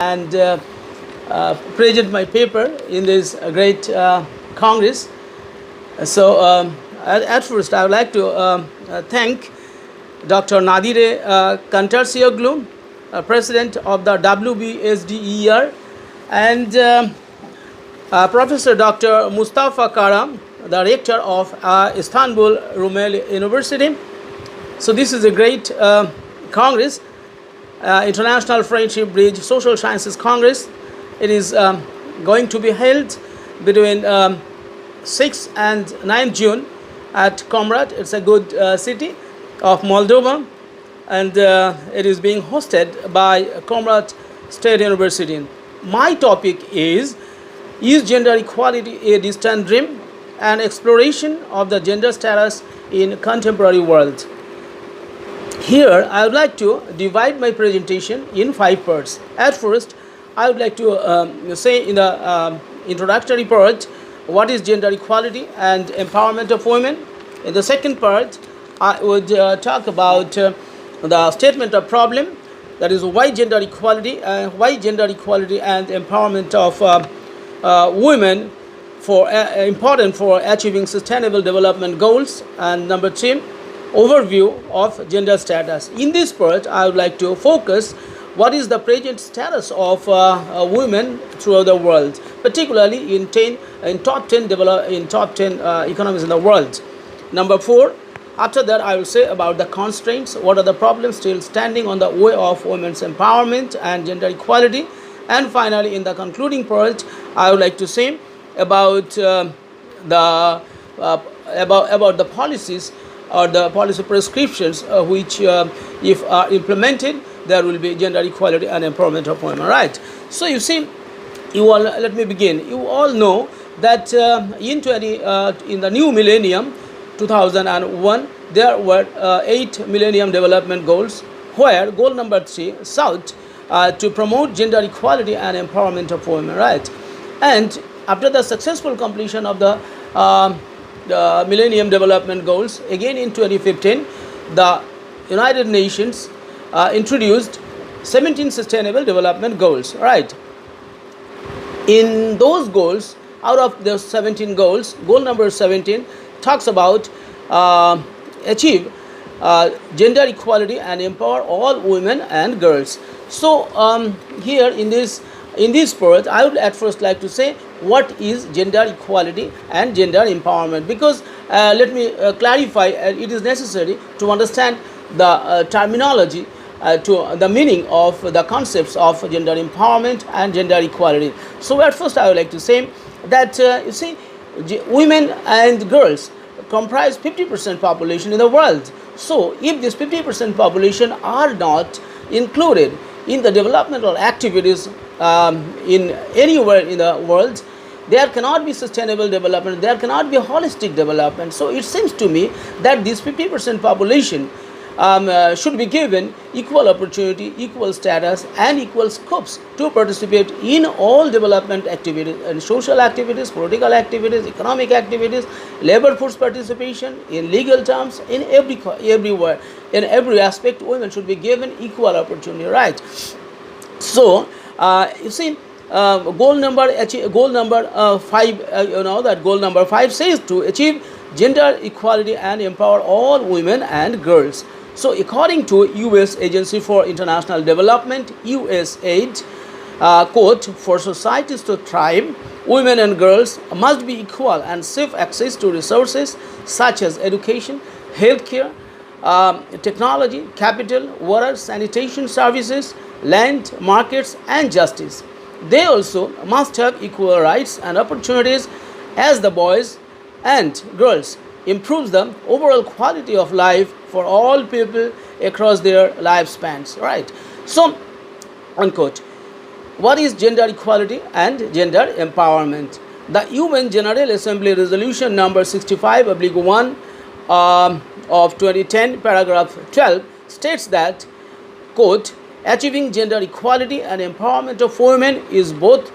and present my paper in this great Congress. So at first I would like to thank Dr. Nadire Kantarsioglu, President of the WBSDER, and Professor Dr. Mustafa Karam, the Rector of Istanbul Rumeli University. So this is a great Congress, International Friendship Bridge Social Sciences Congress. It is going to be held between 6th and 9th June at Comrat. It's a good city of Moldova, and it is being hosted by Comrat State University. My topic is gender equality a distant dream? An exploration of the gender status in contemporary world. Here, I would like to divide my presentation in 5 parts. At first, I would like to say in the introductory part, what is gender equality and empowerment of women. In the second part, I would talk about the statement of problem, that is why gender equality and empowerment of women important for achieving sustainable development goals. And number 2, overview of gender status. In this part, I would like to focus what is the present status of women throughout the world, particularly in top 10 economies in the world. Number 4, after that I will say about the constraints, what are the problems still standing on the way of women's empowerment and gender equality. And finally, in the concluding part, I would like to say about the policies or the policy prescriptions which if are implemented, there will be gender equality and empowerment of women. Right. So you see, let me begin. You all know that in the new millennium, 2001, there were 8 Millennium Development Goals, where goal number 3 sought to promote gender equality and empowerment of women. Right. And after the successful completion of the Millennium Development Goals, again in 2015, the United Nations introduced 17 Sustainable Development Goals. Right. In those goals, out of those 17 goals, goal number 17 talks about achieve gender equality and empower all women and girls. So here in this part, I would at first like to say what is gender equality and gender empowerment, because let me clarify, it is necessary to understand the terminology, to the meaning of the concepts of gender empowerment and gender equality. So at first I would like to say that you see, women and girls comprise 50% population in the world. So if this 50% population are not included in the developmental activities in anywhere in the world, there cannot be sustainable development, there cannot be holistic development. So it seems to me that this 50% population should be given equal opportunity, equal status, and equal scopes to participate in all development activities and social activities, political activities, economic activities, labor force participation, in legal terms, in everywhere, in every aspect, women should be given equal opportunity. Right. So you see, goal number 5, that goal number 5 says to achieve gender equality and empower all women and girls. So according to U.S. Agency for International Development, USAID, quote, for societies to thrive, women and girls must be equal and safe access to resources such as education, healthcare, technology, capital, water, sanitation services, land, markets, and justice. They also must have equal rights and opportunities as the boys and girls, improves the overall quality of life for all people across their lifespans. Right. So, unquote. What is gender equality and gender empowerment? The UN General Assembly Resolution number 65/1 of 2010, paragraph 12 states that, quote, achieving gender equality and empowerment of women is both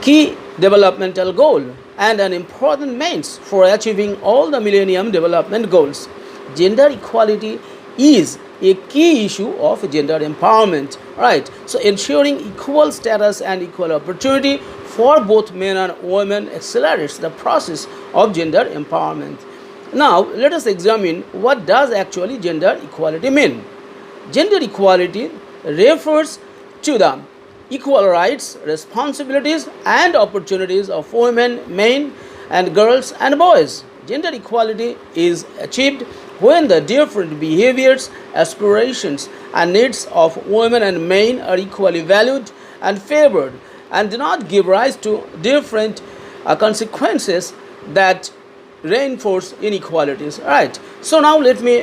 key developmental goal and an important means for achieving all the Millennium Development Goals. Gender equality is a key issue of gender empowerment, right? So ensuring equal status and equal opportunity for both men and women accelerates the process of gender empowerment. Now let us examine what does actually gender equality mean. Gender equality refers to the equal rights, responsibilities, and opportunities of women, men, and girls and boys. Gender equality is achieved when the different behaviors, aspirations, and needs of women and men are equally valued and favored and do not give rise to different consequences that reinforce inequalities. All right. So now let me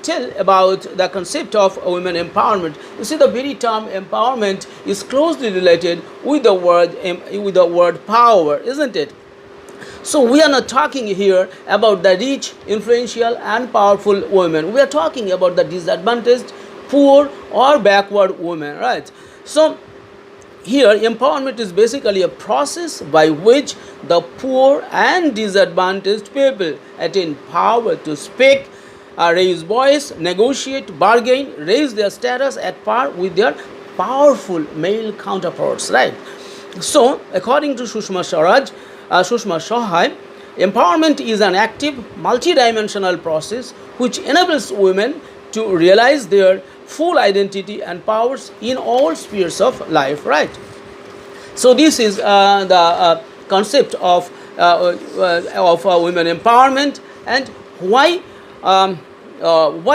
tell about the concept of women empowerment. You see, the very term empowerment is closely related with the word power, isn't it? So we are not talking here about the rich, influential, and powerful women. We are talking about the disadvantaged, poor, or backward women, right? So here, empowerment is basically a process by which the poor and disadvantaged people attain power to speak, raise voice, negotiate, bargain, raise their status at par with their powerful male counterparts, right? So, according to Sushma Sahai, empowerment is an active, multidimensional process which enables women to realize their full identity and powers in all spheres of life, right? So this is the concept of women empowerment, and why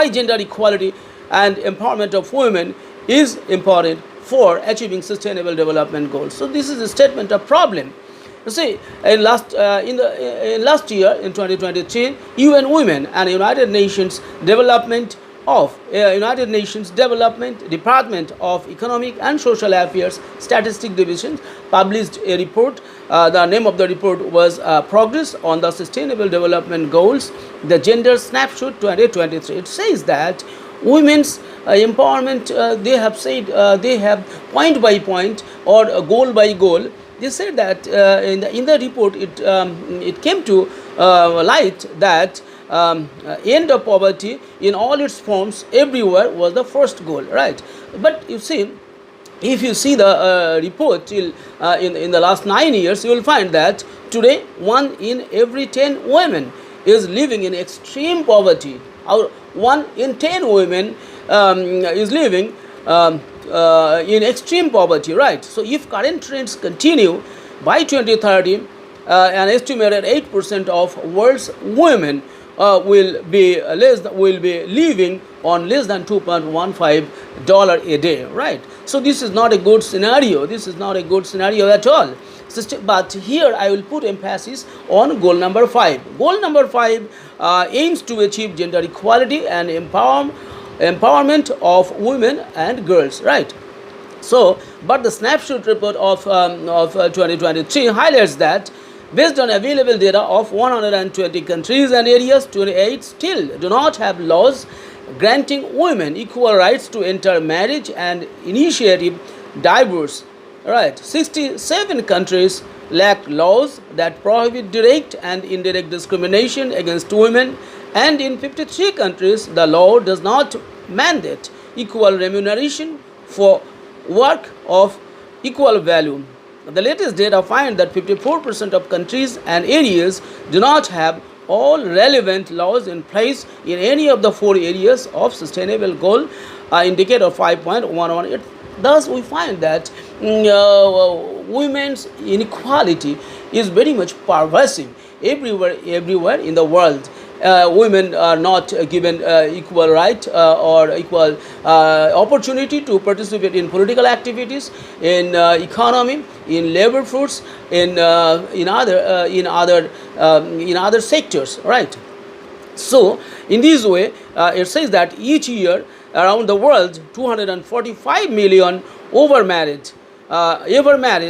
gender equality and empowerment of women is important for achieving sustainable development goals. So this is a statement of problem. You see, in last year in 2023, UN Women and United Nations Development Department of Economic and Social Affairs Statistic Division published a report. The name of the report was Progress on the Sustainable Development Goals, the Gender Snapshot 2023. It says that women's empowerment, they have said, they have point by point or goal by goal. They said that in the report it came to light that end of poverty in all its forms everywhere was the first goal, right? But you see, if you see the report till in the last 9 years, you will find that today 1 in every 10 women is living in extreme poverty. Or 1 in 10 women is living in extreme poverty, right? So if current trends continue, by 2030, an estimated 8% of world's women will be living on less than $2.15 a day, right? So this is not a good scenario. This is not a good scenario at all. But here I will put emphasis on goal number 5. Goal number 5 aims to achieve gender equality and empowerment of women and girls, right? So, but the snapshot report of 2023 highlights that based on available data of 120 countries and areas, 28 still do not have laws granting women equal rights to enter marriage and initiate divorce. Right, 67 countries lack laws that prohibit direct and indirect discrimination against women, and in 53 countries the law does not mandate equal remuneration for work of equal value. The latest data find that 54% of countries and areas do not have all relevant laws in place in any of the 4 areas of sustainable goal indicator 5.11. Thus, we find that women's inequality is very much pervasive everywhere in the world. Women are not given equal right or equal opportunity to participate in political activities, in economy, in labor force, in other sectors, right? So, in this way, it says that each year around the world, 245 million ever married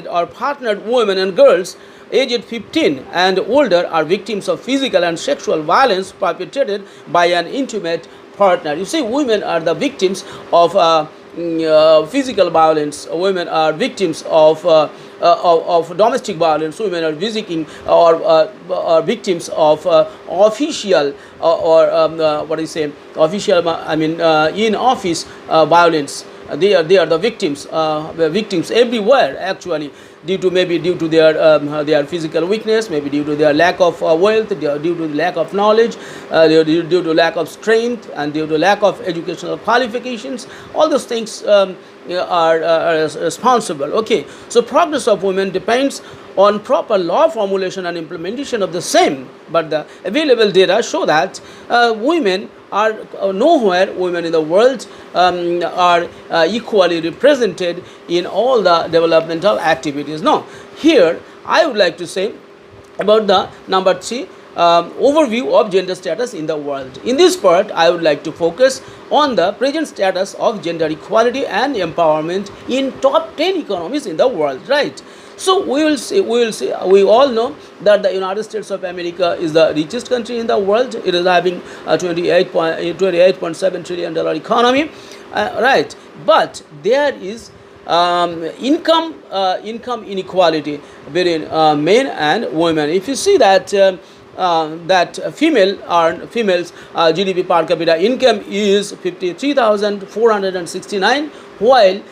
or partnered women and girls aged 15 and older are victims of physical and sexual violence perpetrated by an intimate partner. You see, women are the victims of physical violence. Women are victims of domestic violence. Women are visiting or victims of official what do you say, official, in office violence. They are the victims everywhere actually, maybe due to their physical weakness, maybe due to their lack of wealth, due to lack of knowledge, due to lack of strength, and due to lack of educational qualifications. All those things are responsible. Okay, so progress of women depends on proper law formulation and implementation of the same. But the available data show that women are nowhere women in the world are equally represented in all the developmental activities. No, here I would like to say about the number 3, overview of gender status in the world. In this part, I would like to focus on the present status of gender equality and empowerment in top 10 economies in the world. Right. So we all know that the United States of America is the richest country in the world. It is having a $28.7 trillion economy, right? But there is income inequality between men and women. If you see that females GDP per capita income is 53,469, while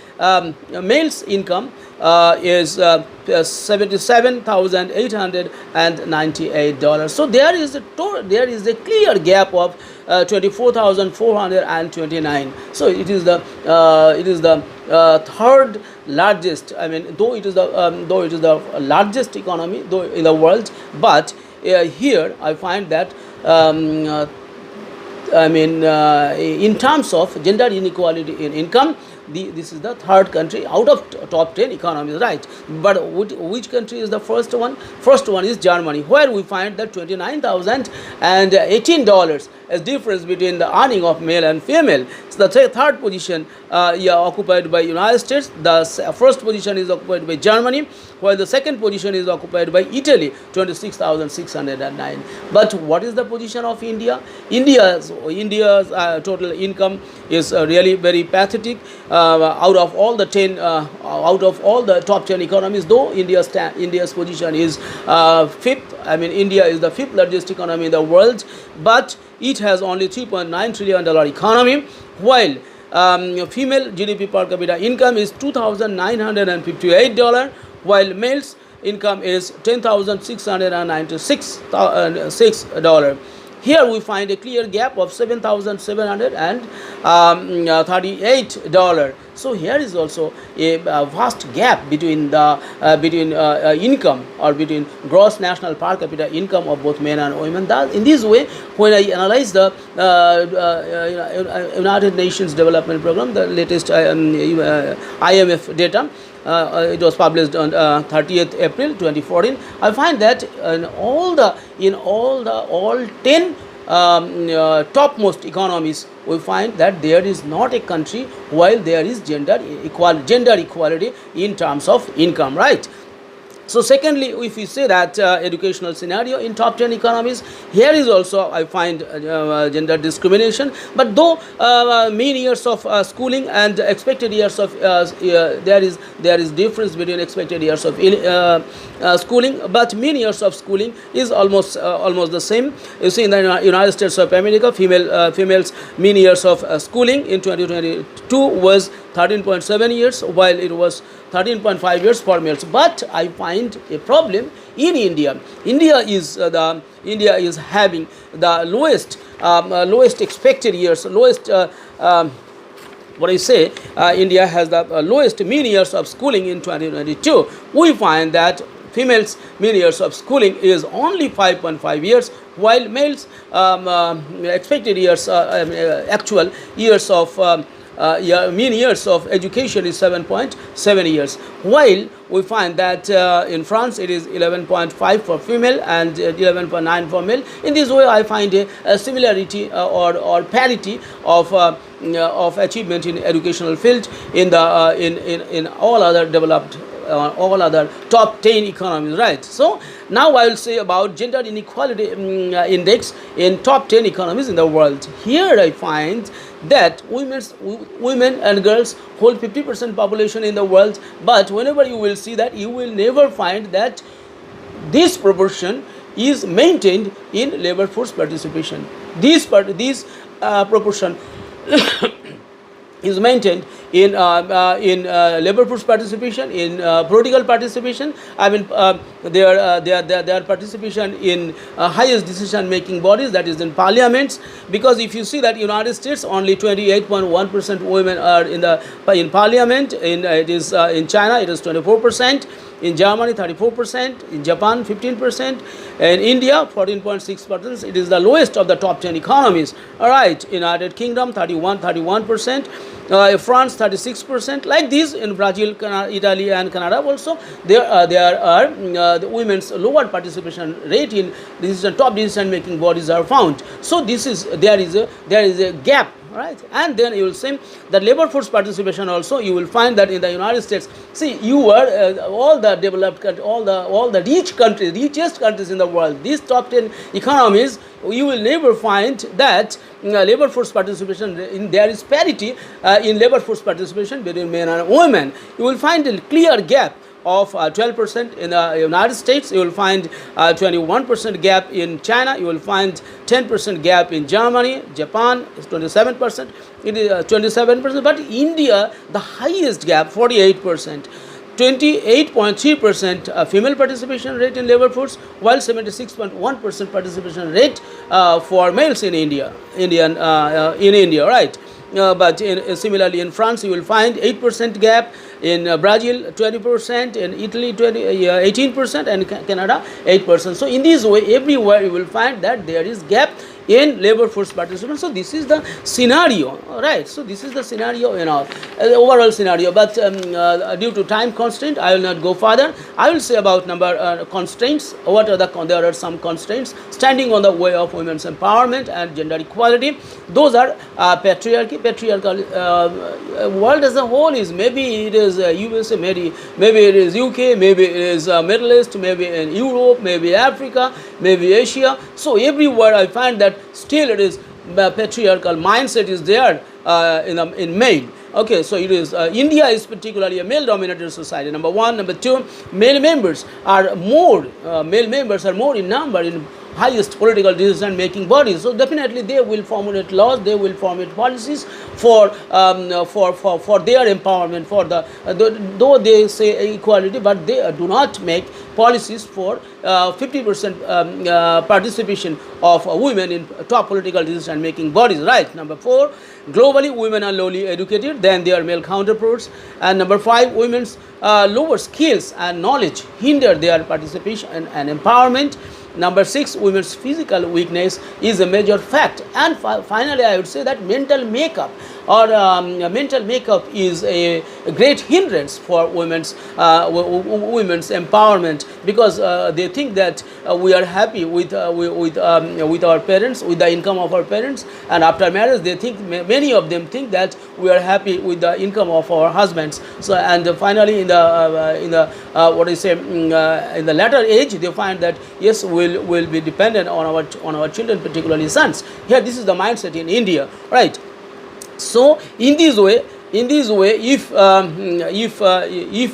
males income is $77,898. So there is a clear gap of 24,429. So it is the third largest. Though it is the largest economy in the world, but here I find that in terms of gender inequality in income, this is the third country out of top 10 economies, right? But which country is the first one? First one is Germany, where we find that $29,018 as difference between the earning of male and female. So the third position occupied by United States. The first position is occupied by Germany, while the second position is occupied by Italy, 26,609. But what is the position of India? India's total income is really very pathetic. Out of all the top 10 economies, though India's position is fifth. India is the fifth largest economy in the world, but it has only $3.9 trillion economy, while female GDP per capita income is $2,958, while males income is $10,696. Here we find a clear gap of $7,738. So here is also a vast gap between the income, or between gross national per capita income of both men and women. Thus, in this way, when I analyze the United Nations Development Program, the latest IMF data, it was published on 30th April 2014. I find that in all 10 topmost economies, we find that there is not a country while there is gender equality in terms of income, right? So secondly, if we say that educational scenario in top 10 economies, here is also I find gender discrimination. But though mean years of schooling and expected years of there is difference between expected years of schooling, but mean years of schooling is almost the same. You see, in the United States of America, females mean years of schooling in 2022 was 13.7 years, while it was 13.5 years for males. But I find a problem in India. India is having the lowest expected years, India has the lowest mean years of schooling in 2022. We find that females' mean years of schooling is only 5.5 years, while males' expected years, actual years of mean years of education is 7.7 years, while we find that in France it is 11.5 for female and 11.9 for male. In this way, I find a similarity or parity of achievement in educational field in all other developed all other top 10 economies, right? So now I will say about gender inequality index in top 10 economies in the world. Here I find that women and girls hold 50% population in the world, but whenever you will see that, you will never find that this proportion is maintained in labor force participation. This proportion is maintained in labor force participation, in political participation. I mean, their participation in highest decision making bodies, that is in parliaments. Because if you see that United States, only 28.1% women are in parliament. In China it is 24%. In Germany 34%, in Japan 15%, and India 14.6%. It is the lowest of the top 10 economies. All right, United Kingdom 31%, France 36%. Like this in Brazil, Italy, and Canada also, there are the women's lower participation rate in top decision making bodies are found. So there is a gap. Right, and then you will see that labor force participation also. You will find that in the United States, see, you are all the developed countries, all the richest countries in the world. These top 10 economies, you will never find that labor force participation. There is parity in labor force participation between men and women. You will find a clear gap of 12% in the United States. You will find 21% gap in China. You will find 10% gap in Germany. Japan is 27%. It is 27%. But India, the highest gap, 48%. 28.3% female participation rate in labor force, while 76.1% participation rate for males in India. Right? But similarly in France, you will find 8% gap. In Brazil 20%, in Italy 18%, and Canada 8%. So in this way, everywhere you will find that there is gap in labor force participation. So this is the scenario, right? So this is the scenario in our overall scenario. But due to time constraint, I will not go further. I will say about constraints. There are some constraints standing on the way of women's empowerment and gender equality. Those are patriarchy. Patriarchal world as a whole is, maybe it is USA, maybe it is UK, maybe it is Middle East, maybe in Europe, maybe Africa, maybe Asia. So everywhere I find that still it is patriarchal mindset is there in male. Okay, so it is India is particularly a male-dominated society. Number one. Number two, male members are more in number in highest political decision-making bodies. So definitely they will formulate laws, they will formulate policies for their empowerment, though they say equality, but they do not make policies for 50% participation of women in top political decision-making bodies. Right. Number four, globally women are lowly educated than their male counterparts. And number five, women's lower skills and knowledge hinder their participation and empowerment. Number six, women's physical weakness is a major fact. And finally, I would say that mental makeup is a great hindrance for women's empowerment, because they think that we are happy with our parents, with the income of our parents, and after marriage they think, many of them think that we are happy with the income of our husbands. So, and finally in the latter age, they find that yes, will be dependent on our children, particularly sons. Here, this is the mindset in India, right? So in this way, if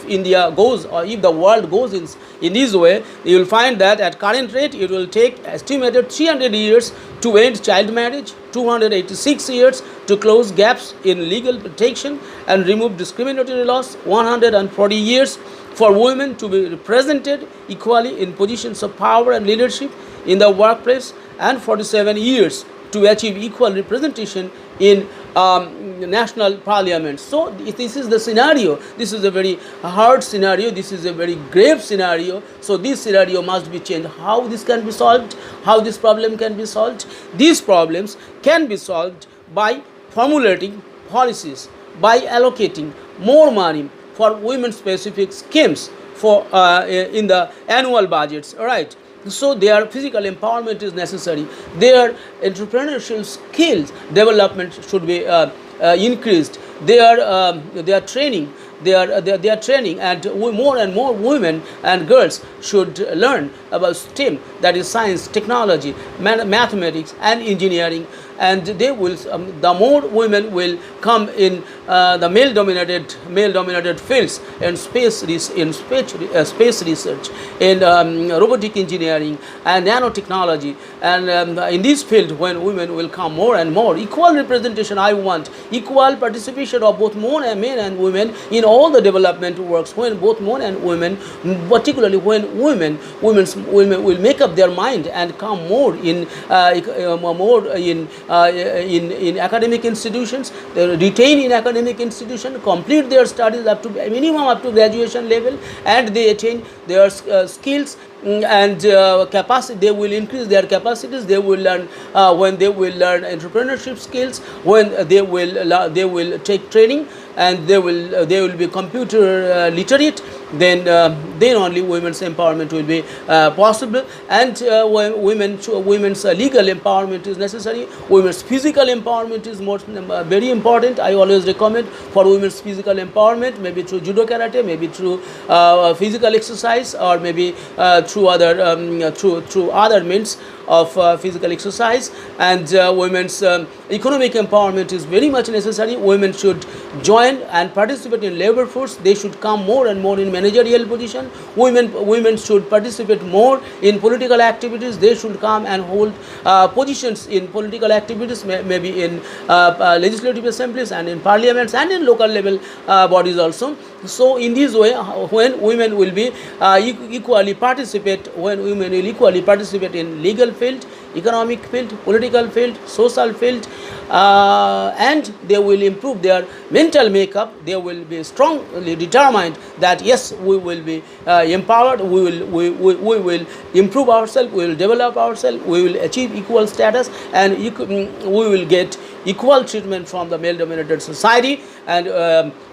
India goes, or if the world goes in this way, you will find that at current rate it will take estimated 300 years to end child marriage, 286 years to close gaps in legal protection and remove discriminatory laws, 140 years for women to be represented equally in positions of power and leadership in the workplace, and 47 years to achieve equal representation in national parliaments. So this is the scenario. This is a very hard scenario. This is a very grave scenario. So this scenario must be changed. How this can be solved? How this problem can be solved? These problems can be solved by formulating policies, by allocating more money for women-specific schemes for in the annual budgets. All right. So their physical empowerment is necessary. Their entrepreneurial skills development should be increased. Their training, their training, and more and more women and girls should learn about STEM, that is science, technology, mathematics, and engineering. And they will, the more women will come in the male-dominated fields, in space research, in robotic engineering and nanotechnology, and in this field, when women will come more and more, equal representation. I want equal participation of both men and women in all the development works. When both men and women, particularly when women will make up their mind and come more in academic institutions, they retain in academic institution, complete their studies up to minimum up to graduation level, and they attain their skills and capacity. They will increase their capacities. They will learn when they will learn entrepreneurship skills, when they will take training, and they will be computer literate. Then only women's empowerment will be possible. And when women's legal empowerment is necessary, women's physical empowerment is very important. I always recommend for women's physical empowerment, maybe through judo, karate, maybe through physical exercise, or maybe through other means of physical exercise. And women's economic empowerment is very much necessary. Women should join and participate in labor force. They should come more and more in managerial position. Women should participate more in political activities. They should come and hold positions in political activities, maybe in legislative assemblies and in parliaments and in local level bodies also. So in this way, when women will be equally participate in legal field, economic field, political field, social field, and they will improve their mental makeup. They will be strongly determined that yes, we will be empowered. We will improve ourselves. We will develop ourselves. We will achieve equal status, and we will get equal treatment from the male-dominated society. And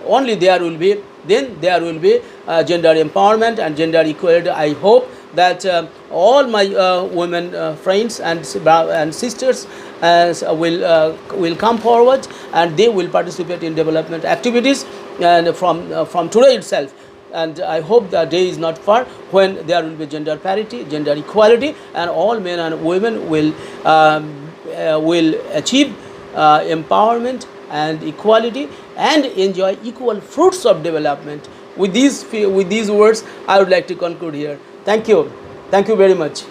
only there will be gender empowerment and gender equality. I hope that all my women friends and sisters will come forward, and they will participate in development activities, and from today itself. And I hope the day is not far when there will be gender parity, gender equality, and all men and women will achieve empowerment and equality and enjoy equal fruits of development. With these words, I would like to conclude here. Thank you very much.